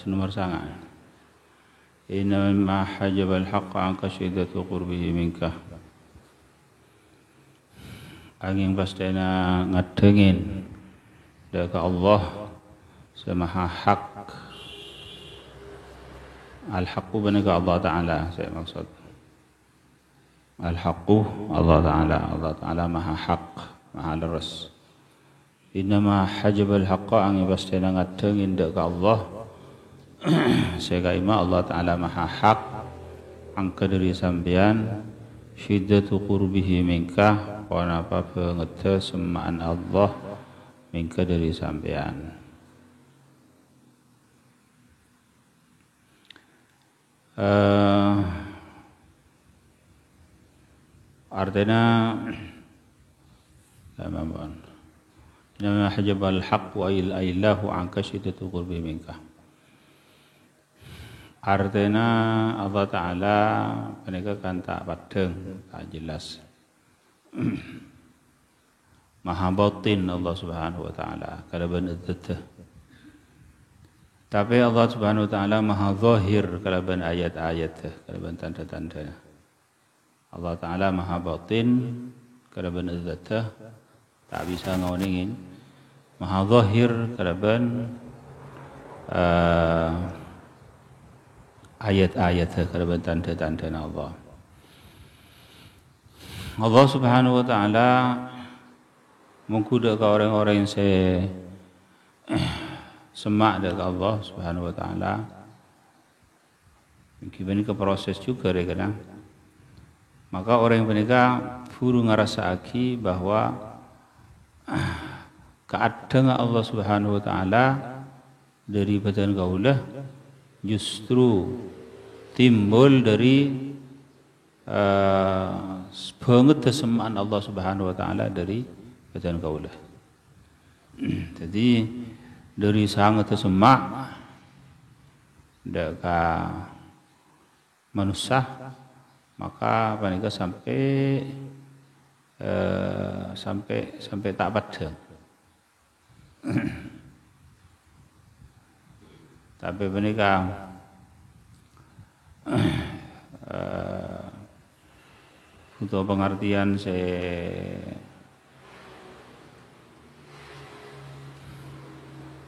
nomor sangat. Inna ma hajabal haqqa anka syiddatu qurbihi minka. Angin pastena ngadengin deka Allah semaha hak. Al-haqqu benika Allah Ta'ala saya maksud. Al-haqqu Allah Ta'ala. Allah Ta'ala maha hak, maha leres. Innama hajabal haqqa angin pastena ngadengin deka Allah sehingga ima Allah Ta'ala maha hak angka dari sambian syiddatu qurbihi minka wanapa pengeta semaan Allah minka dari sambian. Artinya nama hajabal haqq wa illahu anka syiddatu qurbihi minka. Artinya Allah Ta'ala mereka kan tak padeng, tak jelas. Maha batin Allah Subhanahu wa Ta'ala kalau benar. Tapi Allah Subhanahu wa Ta'ala maha zahir kalau benar ayat-ayat, kalau benar tanda-tanda. Allah Ta'ala maha batin kalau benar tak bisa ngawningin. Maha zahir kalau benar ayat-ayat kalau tanda-tanda Allah. Allah Subhanahu wa Ta'ala mengkuda ke orang-orang yang saya semak dengan Allah Subhanahu wa Ta'ala. Mungkin ke proses juga kadang. Maka orang yang mereka furu ngerasa aki bahwa keadaan Allah Subhanahu wa Ta'ala dari badan kaulah justru timbul dari banget kesemaan Allah Subhanahu wa Ta'ala dari badan kaulah. Jadi dari sangat kesemak deka manusia maka panika sampai tak padang. Tapi panika butuh pengertian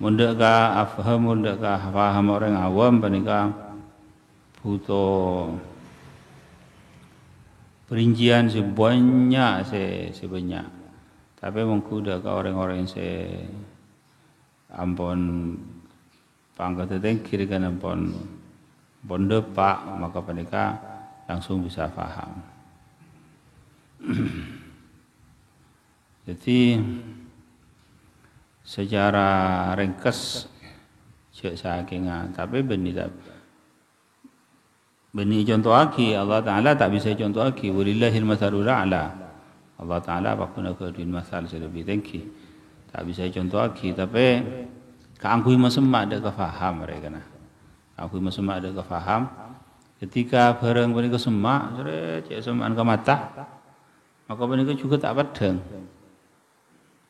mundaka afham mundaka paham orang awam panika butuh perincian sebanyak sebanyak. Tapi mengkuda ke orang-orang yang ampun pangkat tengkir kan ampun depak maka panika langsung bisa faham. Jadi secara ringkas cek sakingan tapi benih contoh aki Allah Ta'ala tak bisa contoh aki walillahil mathalul a'la. Allah Ta'ala pakuna kedin masal lebih tinggi tak bisa contoh aki tapi keangkui masemak ada kefaham mereka nah. Keangkui masemak ada kefaham ketika barang mereka semak cek semaan ke mata maka mereka juga tak padang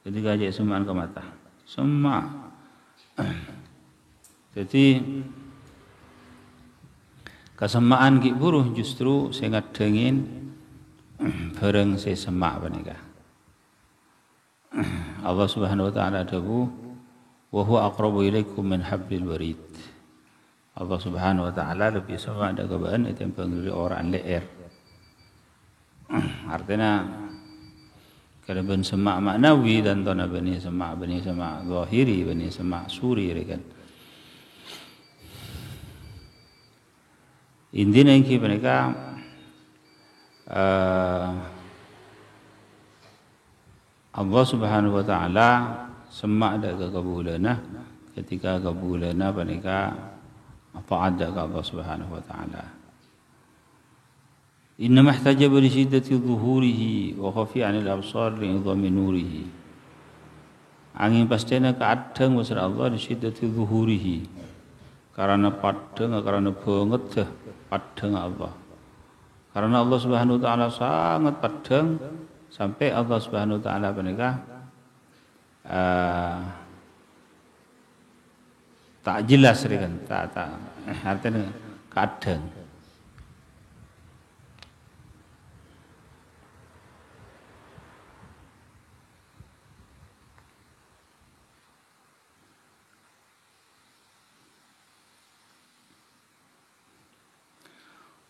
ketika cek semaan ke mata semak. Jadi kesemaan ki buruh justru saya ngadengin bareng saya semak panika. Allah Subhanahu wa Ta'ala dawu wa huwa aqrabu ilaikum min hablil warid. Allah Subhanahu wa Ta'ala lebih semak ada kebaan itu yang penggeri orang leer. Artinya kalau ben semak maknawi dan tona bani semak zahiri bani semak suri kan. Intinya ini mereka Allah Subhanahu wa Ta'ala semak ada kekabulana ketika kabulana mereka apa ada ke Allah Subhanahu wa Ta'ala. Inna mahtajaba li shiddati dhuhurihi wa khafi 'anil absar li idhami nurihi. Angin pastena keadang wasra Allah li shiddati dhuhurihi. Karena padang karena banget padang Allah. Karena Allah Subhanahu wa Ta'ala sangat padang sampai Allah Subhanahu wa Ta'ala menikah tak jelas kan, tak artinya kadang.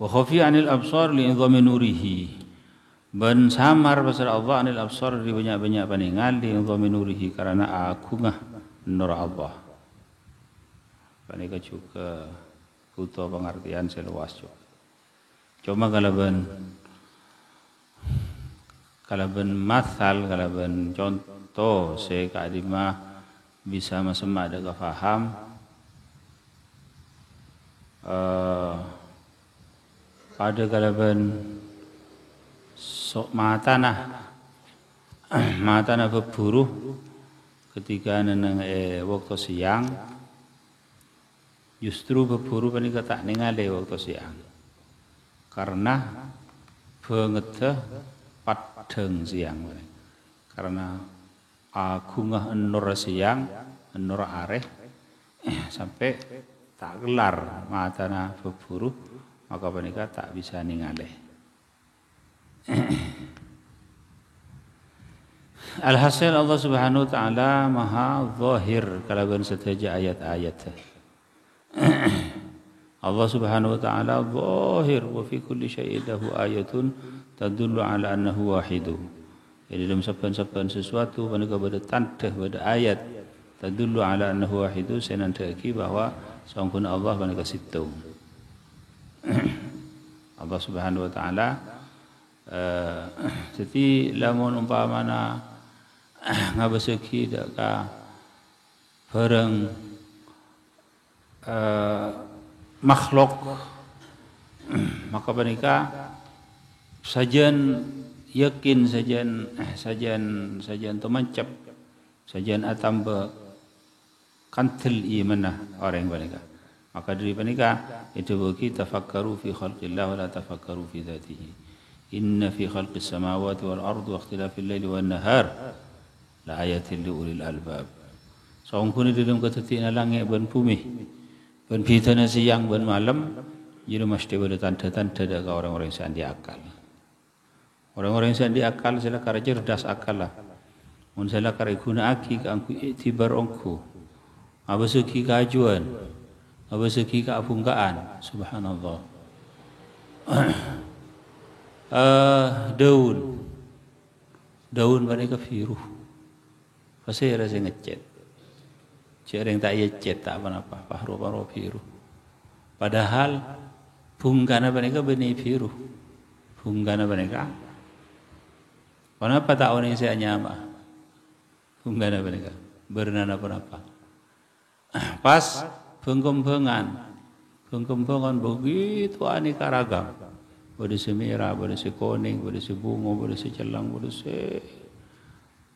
Wa khafi 'anil absar li idhami nurihi. Ben samar pasal Allah 'anil absar di banyak-banyak paningal li idhami nurihi karena agungah nur Allah. Panika juga butuh pengertian seluas juga. Cuma kalau masal, kalau contoh saya kadima bisa masema ada faham pada kalaban sok matana berburu ketika neneng waktu siang justru berburu panika tak ningale waktu siang karena banget padeng siang karena agungah nur siang nur areh sampai tak kelar matana berburu maka panika tak bisa ningaleh. Alhasil Allah Subhanahu wa taala Maha Zahir kalaban setaja ayat-ayat. Allah Subhanahu wa taala zahir wa fi kulli syai'in lahu ayatun tadullu ala annahu wahidu. Jadi dalam saban-saban sesuatu panika pada tanda pada ayat tadullu ala annahu wahidu senantaki bahwa sampun Allah panika situ. Allah Subhanahu wa taala jadi lamun umpamana ngabeseki dak ka bareng makhluk maka panika sajan yakin sajan temancap sajan atamba kantil imanah orang panika maka dari panika itu bagi tafakkaru fi khalqillah wa la tafakkaru fi dzatihi inna fi khalqis samawati wal ardi wa ikhtilafil laili wan nahar la ayatin li ulil albab saungkun di dalam ketetina langit dan bumi dan fitana siang dan malam jadi mesti ada tanda-tanda dari orang-orang yang sandi akal orang-orang yang sandi akal sila kara cerdas akal lah mun sila kara guna aki ka angku itibar ongku abasuki kajuan abasuki keabungkaan subhanallah daun mereka biru pasti rasa ngecet yang tak cet tak apa-apa pahro biru padahal bunggana mereka benih biru bunggana mereka kenapa tak orang saya nyama bunggana mereka bernana apa pas pengkembangan begitu aneka ragam boleh si merah, boleh si kuning, boleh si bunga, boleh si celang, boleh si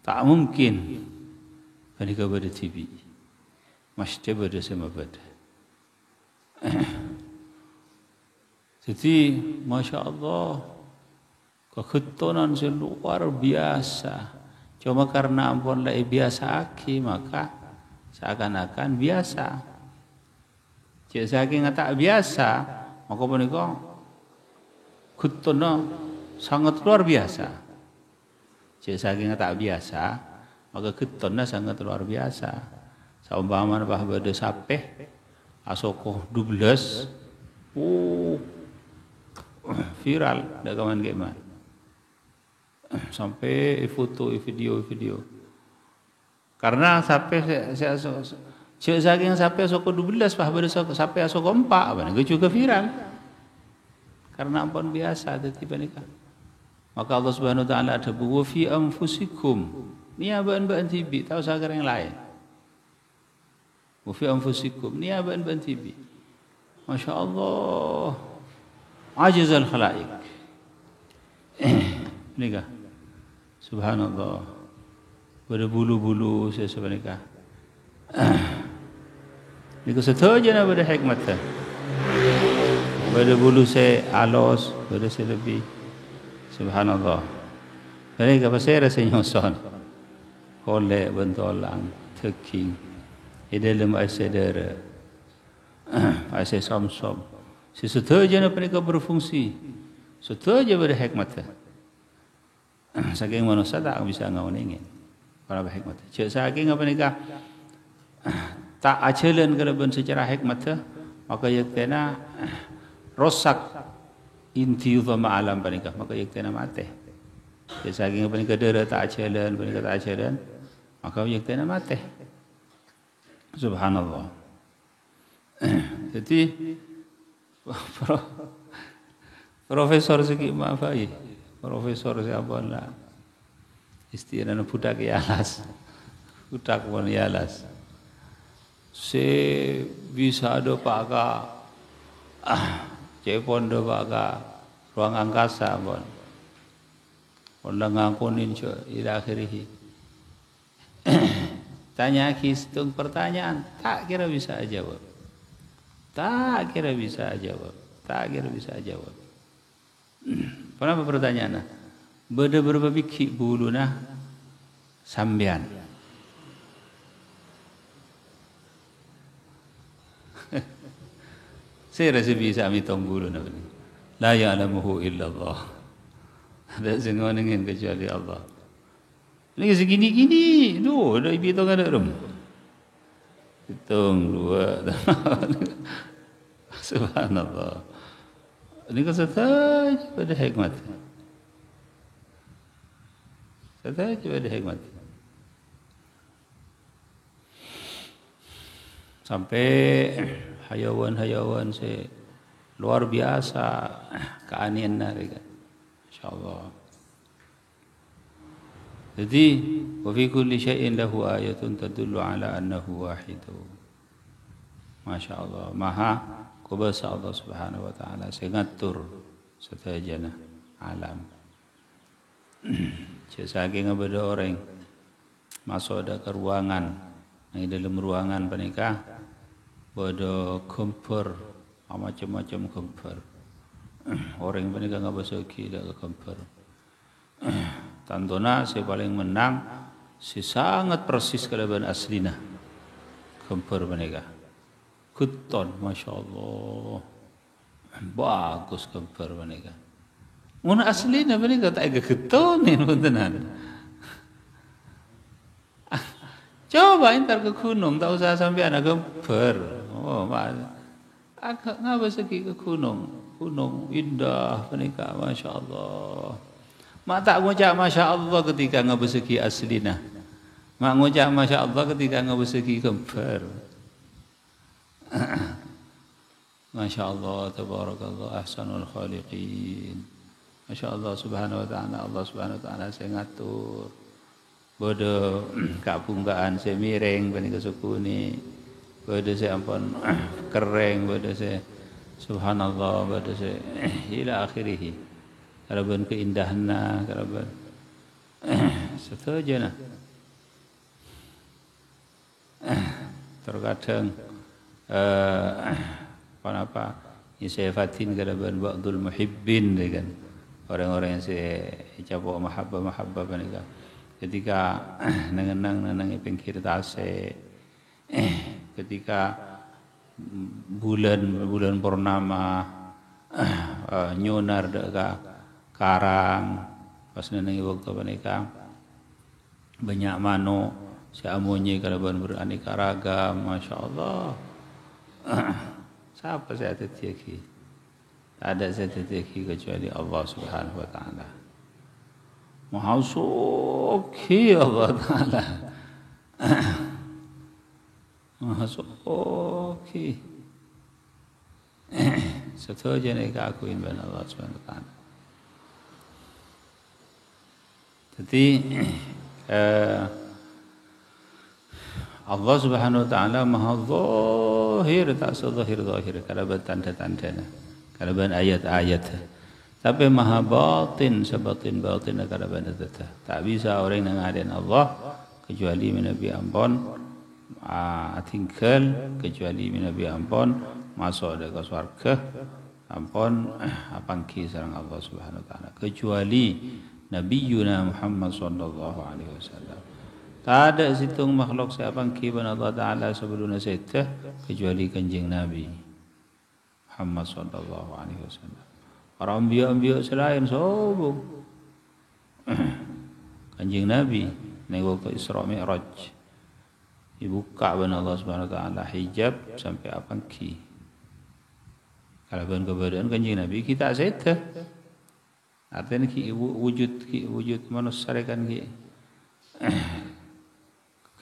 tak mungkin panika pada TV mesti pada sama pada jadi Masya Allah keketunan luar biasa cuma karena ampun lai biasa aki maka seakan-akan biasa cik saking tak biasa maka panika keketunan sangat luar biasa cik saking tak biasa maka keketunan sangat luar biasa saumpama bahwa ada sapeh asoko 12 viral dak kawan gimana sampai foto video karena sampai saya saking sampai asoko 12 bahwa ada sampai asoko 4 apa juga viral karena ampun biasa tiba nikah maka Allah Subhanahu wa taala ada wa fi anfusikum ni aban-ban tibi tahu sagar yang lain wa fi anfusikum ni aban-ban tibi Masya Allah ajizal khalaiq nikah subhanallah berbulu-bulu saya sebenarnya nikah setaja na pada hikmatnya berbulu saya alos pada saya lebih subhanallah jadi apa saya rasa nyoson oleh bentolang teking di dalam asadara asai som-som sesuatu mereka berfungsi sesuatu pada hikmat saking manusia tak bisa ngawin para hikmat saking apa nikah tak ajalan kalaban secara hikmat maka yaktena rosak inti utama alam panikah maka yaktena mati saking apa nikah dera tak ajalan panikah tak ajalan maka yaktena mati subhanallah. Jadi profesor segi maafai profesor siapa lah istilahnya budak yalas budak pun yalas se bisa do pakai cepon do pakai ruang angkasa pun orang ngakunin ila akhirih tanya kistung pertanyaan tak kira bisa jawab tak kira bisa jawab kenapa pertanyaannya beda berapa biki buluna sambian saya rasa bisa mitong buluna la ya'lamuhu illallah ada semua ingin kecuali Allah. Ini segini-gini, tu dah hitung ada rum. Hitung 2. Subhanallah. Ini kan saja pada hikmat. Saja pada hikmat. Sampai hayawan-hayawan luar biasa keanehan mereka. Insyaallah. Jadi, wa fi kulli syai'in lahu ayatun tadullu ala annahu wahidu. Masya Allah, maha kuasa Allah Subhanahu wa taala sengatur setajana alam. Saking ada orang masuk ada ke ruangan, di dalam ruangan panikah ada komper, macam-macam komper. Orang panikah enggak basuki dak komper. Tantona saya paling menang, si sangat persis kalaban aslina. Kempur mereka. Kuton, Masya Allah. Bagus kempur mereka. Mun aslina mereka tak ada ketonin puntenan. Coba entar ke gunung, tak usah sampai anak kempur. Oh, agak ngapa segi ke gunung. Gunung indah mereka, Masya Allah. Mak tak ngucap Masya Allah ketika ngabeseki aslina. Mak ngucap Masya Allah ketika ngabeseki kembar. Masya Allah, tabarakallah, ahsanul khaliqin. Masya Allah subhanahu wa ta'ala, Allah subhanahu wa ta'ala saya ngatur. Bodoh kapunggaan saya miring, panika suku ni. Bodoh saya ampun kering, bodoh saya subhanallah, bodoh saya ila akhirih. Kalaban keindahannya, kalaban setuju nah. Terkadang apa saya fatin kalaban ba'dul muhibbin kan orang-orang yang saya capok mahabbah panika ketika nangenang pinggir tase ketika bulan purnama nyonar dekat karang pas nenengi waktu panika banyak mano si amunyi kalaban beraneka ragam Masya Allah. Siapa saya tetiaki tak ada saya tetiaki kecuali Allah Subhanahu wa ta'ala. Maha suki Allah ta'ala. Maha suki setuju ni keakuin ben Allah Subhanahu wa ta'ala. Jadi Allah Subhanahu wa taala Maha Zahir tak sezahir kalaban tanda-tandana kalaban ayat-ayat tapi Maha Batin sebatin kalaban zat tak bisa orang yang ngadain Allah kecuali Nabi ampun tinggal kecuali Nabi ampun masuk ke surga ampun apangki sareng Allah Subhanahu wa taala kecuali Nabiyyuna Muhammad sallallahu alaihi wasallam. Tak ada situng makhluk siapa kiban Allah Ta'ala sebelum saya kecuali kanjeng Nabi Muhammad sallallahu alaihi wasallam. Para anbiya selain sobong kanjeng Nabi ni waktu Isra Mi'raj dibuka ban Allah Subhanahu wa taala hijab sampai apa ki. Kalau ban keberadaan kanjeng Nabi kita seta. Artinya wujud manusia kan ki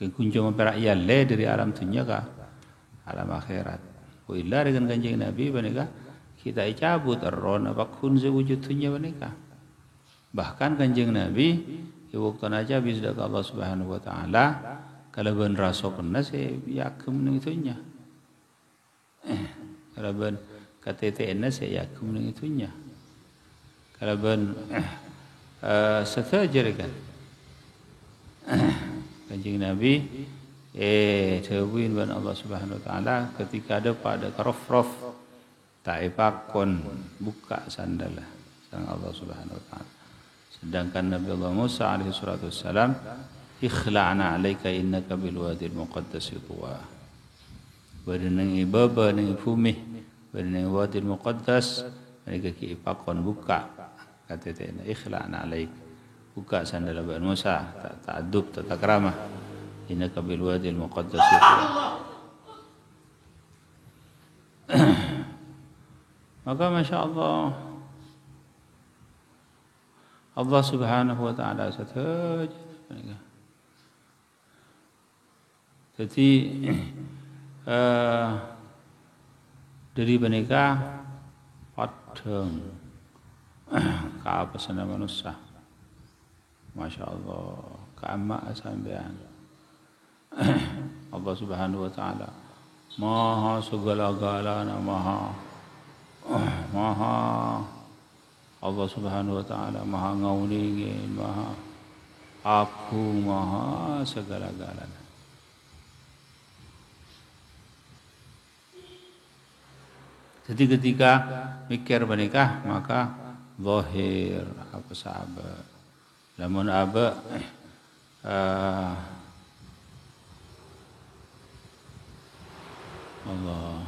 kunjung perak yalle dari alam dunia ke alam akhirat. Wa illa dengan kanjeng Nabi banika kita cabut arron apa kun sewujud dunia banika. Bahkan kanjeng Nabi waktu aja bisa Allah Subhanahu wa taala kalau ben rasokna se yakum ning itunya. Kalau ben KTTN se yakum ning itunya. Kalau ben setajar kan kanjeng Nabi tawin ban Allah Subhanahu wa taala ketika ada pada karofrof taipakon buka sandal sang Allah Subhanahu wa taala. Sedangkan Nabi Allah Musa alaihi salatu wassalam ikhla'na 'alaika innaka bil wadil muqaddas tuwa. Badanang ibaba nang fumih badanang wadil muqaddas mereka ki ipakon buka kata ikhla'na 'alaika buka sandal Nabi Musa tak ta'addub tak takramah innaka bil wadil muqaddas maka masya-Allah Allah Subhanahu wa taala saja jadi dari mereka padang ka sana manusia Masya Allah, keamak sampean. Allah Subhanahu wa taala Maha segala-galanya, Maha Allah Subhanahu wa taala Maha ngaulingin, Maha aku, Maha segala-galanya. Jadi ketika mikir menikah maka zahir apa sahabat. Lamun aba Allah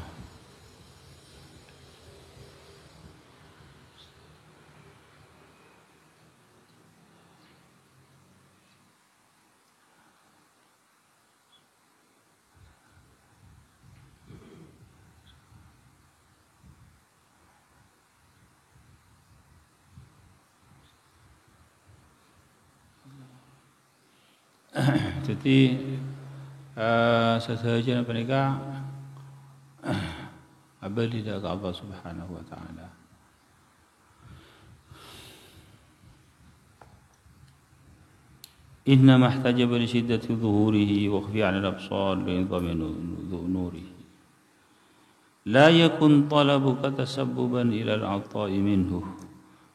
jadi sesajen mereka abadi ke Allah Subhanahu wa taala. Inna mahtajaba li shiddati dhuhurihi wa khfi 'ala al-absar li idami nurihi. La yakun talabuka tasabbuban ila al-'ata'i minhu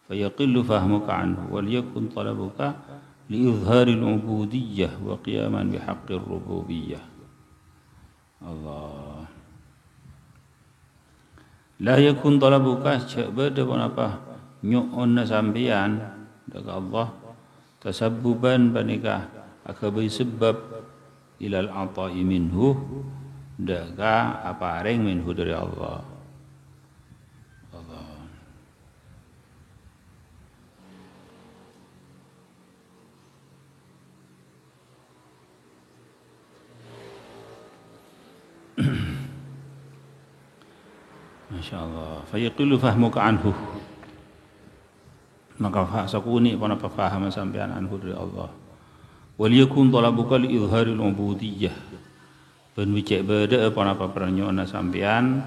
fayaqillu fahmuka 'anhu wal yakun talabuka لإظهار العبودية وقياما بحق الربوبية الله لا يكون طلبك بدا apa nyu'un sampeyan dekat Allah tasabbuban banika akabai sebab ilal ata'i minhu daga apa areng minhu dari Allah Masya-Allah fayaqilu fahmuka anhu maka sakuni pana paham sampean anhu dari Allah wal yakun talabuka li izharil ubudiyyah ben wicek beda pana peranyoana sampean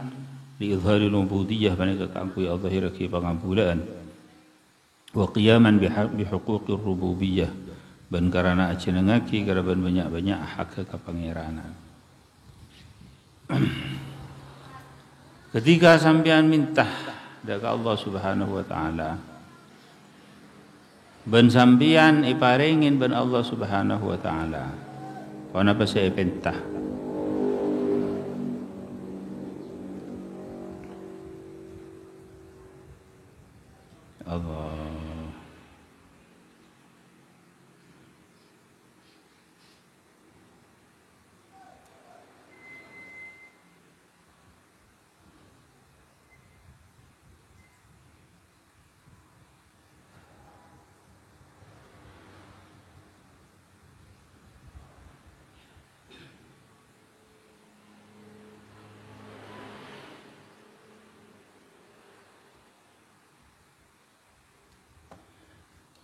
li izharil ubudiyyah banika kanggo Allah hiraki pangambulan wa qiyaman bi huquqir rububiyyah ben karana ajenengaki karaban banyak-banyak hak kepangeranan. Ketika sampean minta dari Allah Subhanahu wa taala ben sampean iparingin ben Allah Subhanahu wa taala kono apa saya minta Allah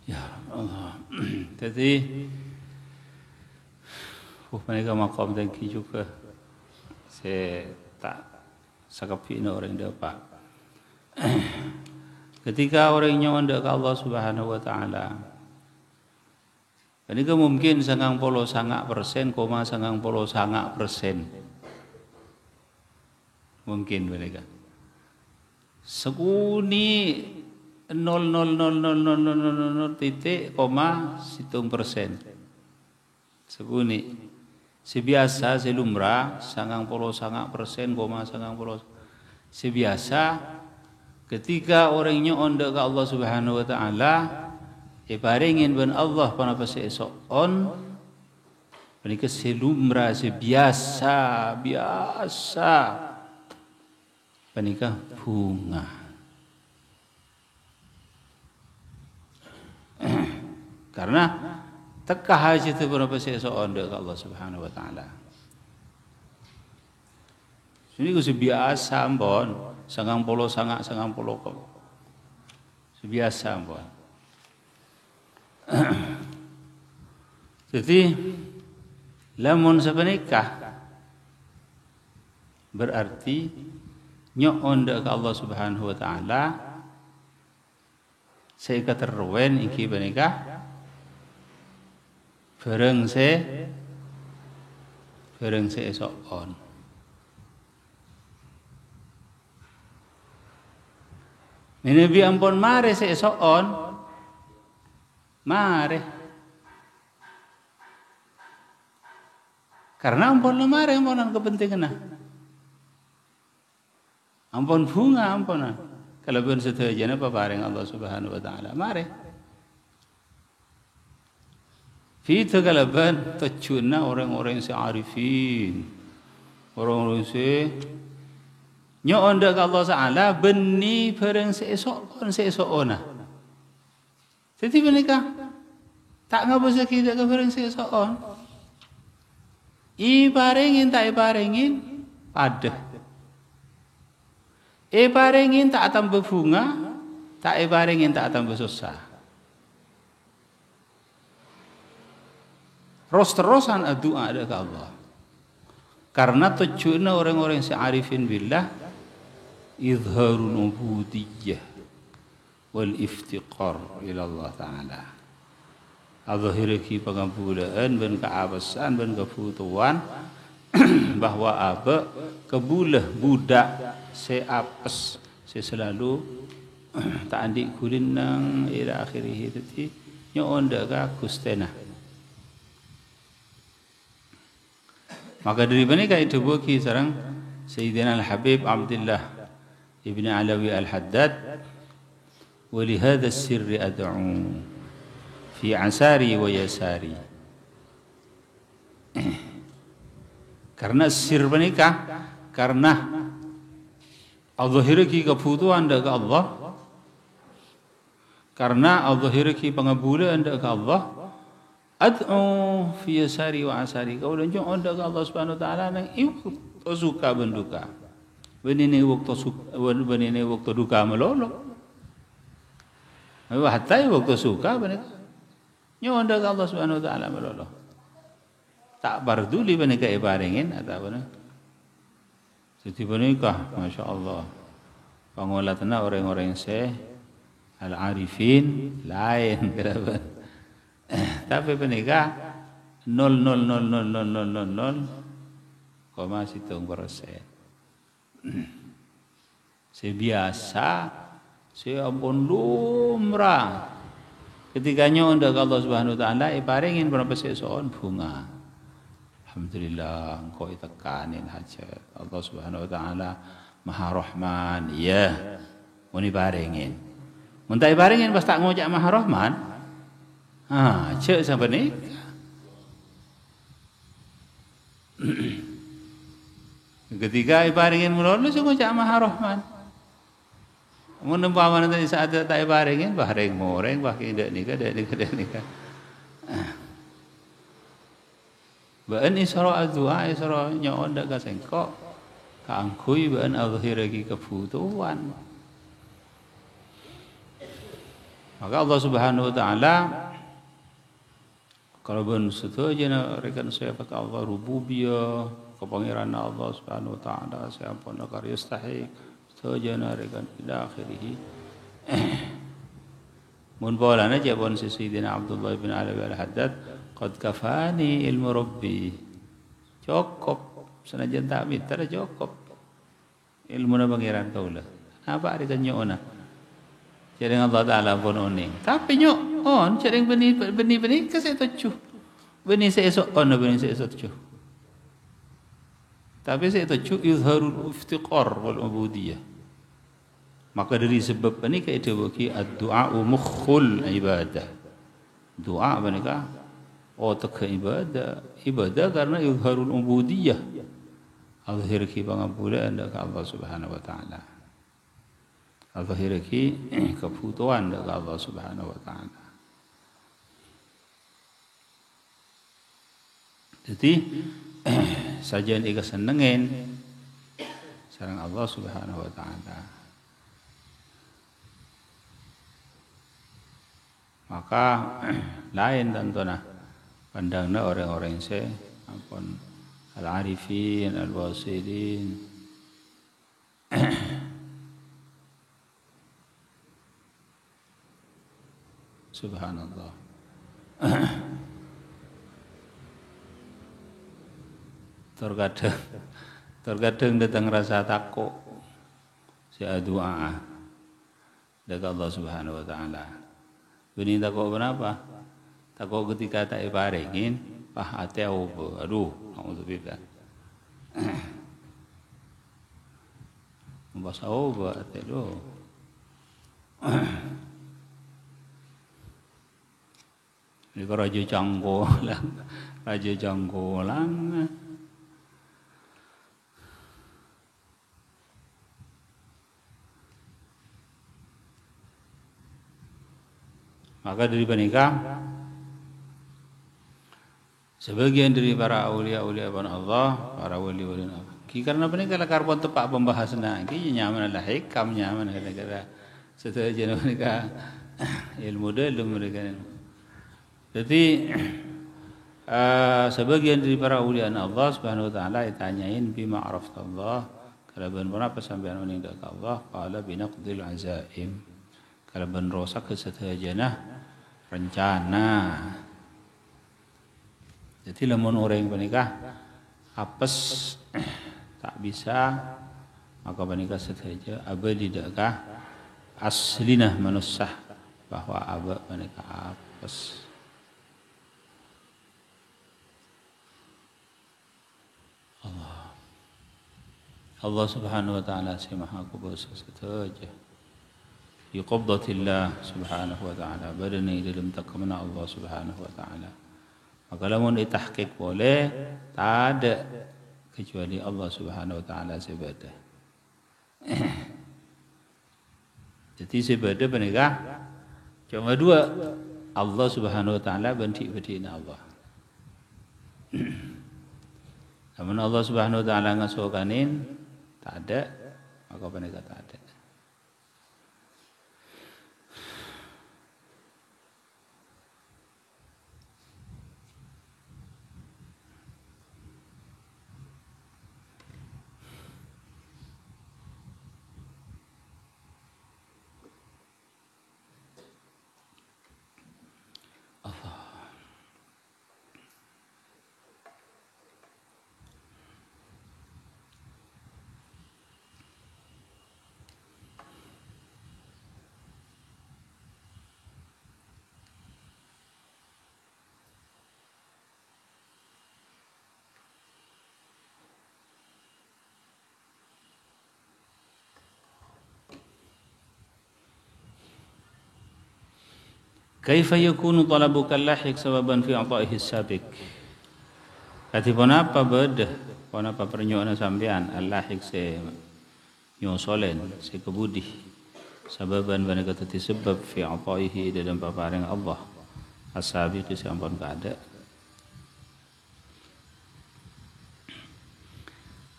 Ya Allah. Jadi mereka makom tangki juga. Saya tak sakapi orang dapat. Ketika orang nyawa ke Allah Subhanahu wa taala. Ini kan mungkin 99%, 99%. Mungkin mereka. Sekuni 0,00000 titik koma situng persen. Sekuni. Sebiasa selumrah 99%, 90. Sebiasa ketika orangnya onda ke Allah Subhanahu wa taala, ibaringin ben Allah pada pasal esok on mereka selumrah sebiasa panika bunga. Karena teka haji itu berapa sesuatu ke Allah Subhanahu wa taala. Sini ku sebiasa ampun, 90 kok. Sebiasa ampun. Jadi lamun sepenikah berarti nyok onda ke Allah Subhanahu wa taala saya katerwen iki benika bareng se esok on. Menebi ampun mare se esok on. Mare. Karena ampun mare ampunan kepentingan. Ampun bunga ampunan. Kalau pun setujuan apa bareng Allah Subhanahu wa taala. Mare. Fita kalau pun tujuannya orang-orang yang arifin. Orang-orang yang nyoonda ke Allah Taala beni bareng seesok ona. Jadi menikah tak ngapa kita ke bareng seesok on. Ibarengin tak ibarengin padah. Ibarengin tak tambah bunga, tak ibarengin tak tambah susah. Terus-terusan doa ada ke Allah. Karena tujuannya orang-orang yang arifin billah izharun ubudiyyah wal iftiqar ila Allah Ta'ala. Azhiriki pengampulan dan keabasan dan kebutuhan bahwa apa kebulah budak seapes selalu tak andik kulin nang ila akhirih tadi nyonda ka kustena. Maka dari mana itu buki sarang Sayyidina Al-Habib Abdullah Ibn Alawi Al-Haddad ولهذا السر أدعو في عساري ويساري. Karena sir menikah karena al-zahiriki kebutuhan anda ke Allah, karena al-zahiriki pengabulan anda ke Allah, ad'u fi yasari wa asari. Kau dan jom anda ke Allah Subhanahu wa taala nang ibu suka benduka. Benini waktu suka, benini waktu duka melolo. Hatta waktu suka benika. Nyo anda ke Allah Subhanahu wa taala melolo. Tak barduli benika ibarengin atau apa? Jadi benika, masya Allah. Pengolatna orang-orang yang al-arifin lain kerabat. Tapi benika 0,00000,0,7%. Sebiasa, saya ampun lumrah. Ketikanya untuk Allah Subhanahu wa taala ibaringin berapa sesuatu bunga. Alhamdulillah engkau itekanin hajat. Allah Subhanahu wa taala Maha Rahman, ya. Mun ibaringin. Mun tak ibaringin pas tak ngojak Maha Rahman. Cek sampai ni. Ketika ibaringin mulai saya ngojak Maha Rahman. Mun umpama nanti saat tak ibaringin bareng moreng bah kindak nikah. Baan isra adua isra nyaon dak kasengkok kaangkui baan azhir lagi kebutuhan. Maka Allah Subhanahu wa taala kalau ben setuju rekan sifat Allah rububiyah, kepangeran Allah Subhanahu wa taala siapa nak yastahik, setuju rekan ila akhirih. Mun bolana jabon si Sayyidina Abdullah bin Alawi al-Haddad, qad kafani ilmu rabbi. Cukup senajan tak minta cukup. Ilmu na pangeran kaula. Apa rekan nyona? Jadi Allah Taala pun oning. Tapi nyok on cereng benih kasih tujuh. Benih seesok on benih seesok tujuh. Tapi saya tujuh izharul iftiqar wal ubudiyah. Maka dari sebab ini kita bagi ad-du'a mukhul ibadah. Doa mereka otak ibadah. Ibadah karena izharul ubudiyah. Azhir ki pangabulan dekat Allah Subhanahu wa taala. Azhir ki kebutuhan dekat Allah Subhanahu wa taala. Jadi sajian ika senengin sareng Allah Subhanahu wa taala. Maka lain tentunya pandangnya orang-orang yang ampun al-arifin, al-wasilin. Subhanallah. Terkadang datang rasa takut si doa dari Allah Subhanahu wa taala. Ini takut kenapa? Takut ketika tak ibaringin, hati aku, aduh, alhamdulillah. Membahas apa hati tu? Ini ko raja janggolang. Maka dari penikah, sebagian dari para aulia-aulia Allah, para wali-wali Allah. Karena penikah karbon tepak pembahasan lagi, nyaman adalah hikam, nyaman kira-kira setelah jenuh mereka ilmu mereka. Jadi sebagian dari para aulia Allah Subhanahu wa taala ditanyain bima araftallah, kalau benar apa sampean meninggal Allah, qala binaqdil azaim. Kalau ben rosak kesetajana rencana. Jadi lamun orang menikah apes tak bisa maka menikah setajah abadi dakkah aslinah manusah bahwa abad menikah apes. Allah Subhanahu wa taala si maha kuasa setajah. Di qabdatillah Subhanahu wa ta'ala badani dalam takmina Allah Subhanahu wa ta'ala. Maka lamun ditahqiq boleh tak ada kecuali Allah Subhanahu wa ta'ala sebadah. Jadi sebadah menikah cuma dua, Allah Subhanahu wa ta'ala bentik-bentiknya Allah. Namun Allah Subhanahu wa ta'ala ngasukanin tak ada, maka menikah tak ada. Kaifa yakunu talabuka lahik sababan fi ata'ihi sabiq. Katipun apa beda, pun apa pernyoana sampean al-lahik se nyosolen se kebudi sababan bana kata sebab fi ata'ihi dalam paparing Allah as-sabiq se ampun kada.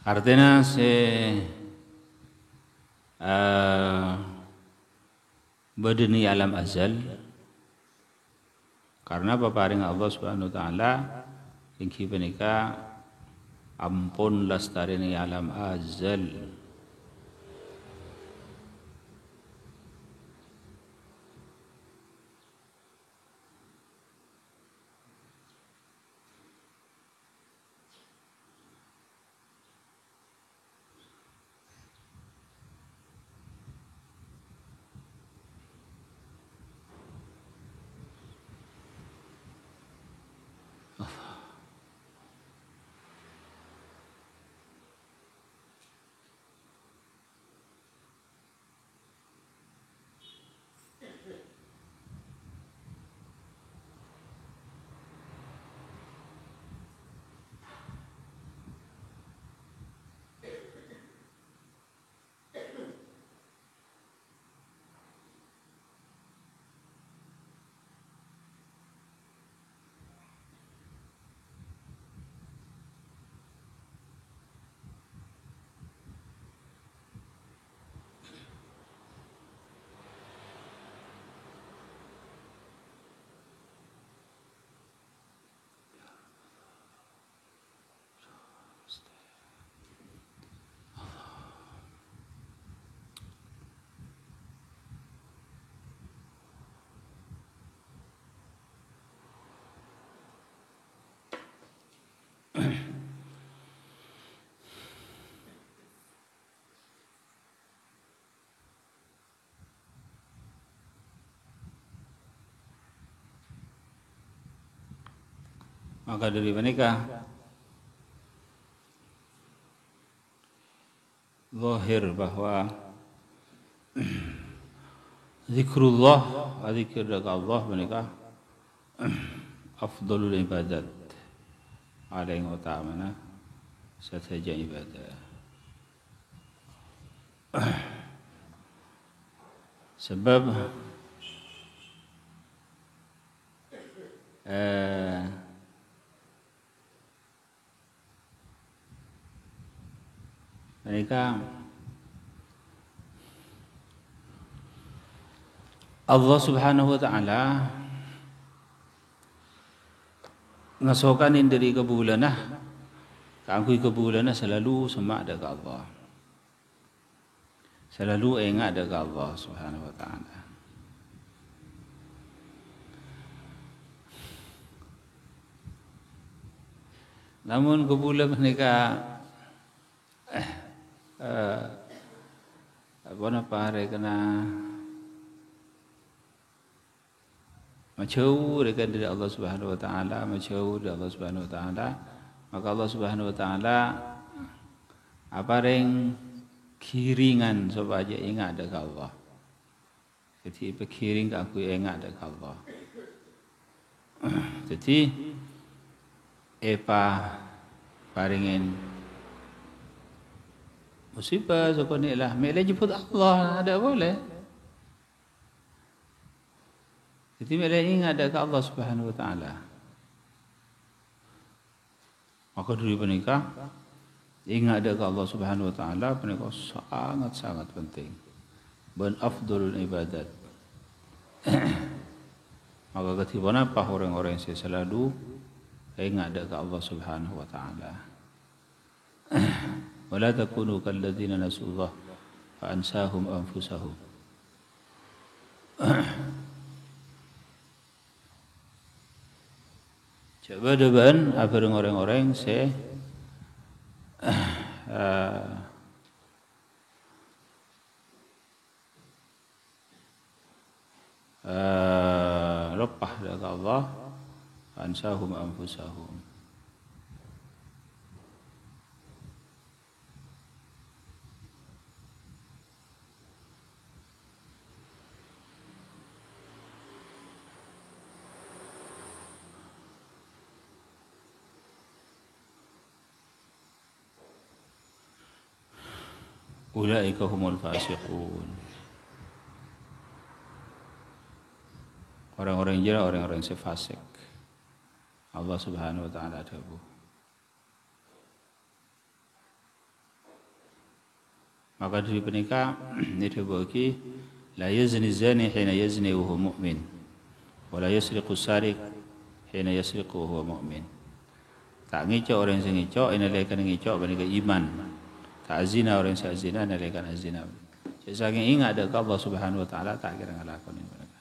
Artinya badani alam azal karena paparing Allah Subhanahu wa taala ingki punika ampun lastarini alam azal. Maka dari menikah zahir bahwa zikrullah, zikir dekat Allah menikah afdalul ibadat, ada yang utama saja ibadah. Sebab mereka Allah Subhanahu wa taala ngasokanin dari kebulanah kangkui kebulanah selalu semak dekat Allah, selalu ingat dekat Allah Subhanahu wa taala. Namun kebulan mereka apa hari kena menjauh dari Allah Subhanahu wa taala, menjauh dari Allah Subhanahu wa taala, maka Allah Subhanahu wa taala apa ring kiringan supaya ingat dekat Allah. Jadi berkiring aku ingat dekat Allah. Jadi paringin musibah sokoni lah, mele jemput Allah ada boleh. Jadi mele ingat dekat Allah Subhanahu wa taala. Maka dari menikah ingat dekat Allah Subhanahu wa taala menikah sangat penting. Ben afdalul ibadat. Maka ketika apa orang-orang yang selalu ingat dekat Allah Subhanahu wa taala. Wala takunu kalladzina nasullah fa ansahum anfusahum. Coba deban apa orang-orang lepah dekat Allah, ansahum anfusahum. Ulaika humul fasiqun. Orang-orang jera, orang-orang yang fasik. Allah Subhanahu wa taala tahu. Maka dari penikah itu bagi لا يزني الزاني حين يزني وهو مؤمن ولا يسرق السارق حين يسرق وهو مؤمن. Tak ngicok orang yang ngicok, nalaikan ngicok benika iman. Tak zina orang yang zina, nalaikan zina. Saking ingat dekat Allah Subhanahu wa taala tak kira ngalakonin mereka.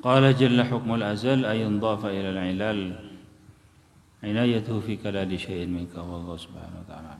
قال جل حكم الأزل أي انضاف إلى العلال عنايته في كلال شيء منك والله سبحانه وتعالى.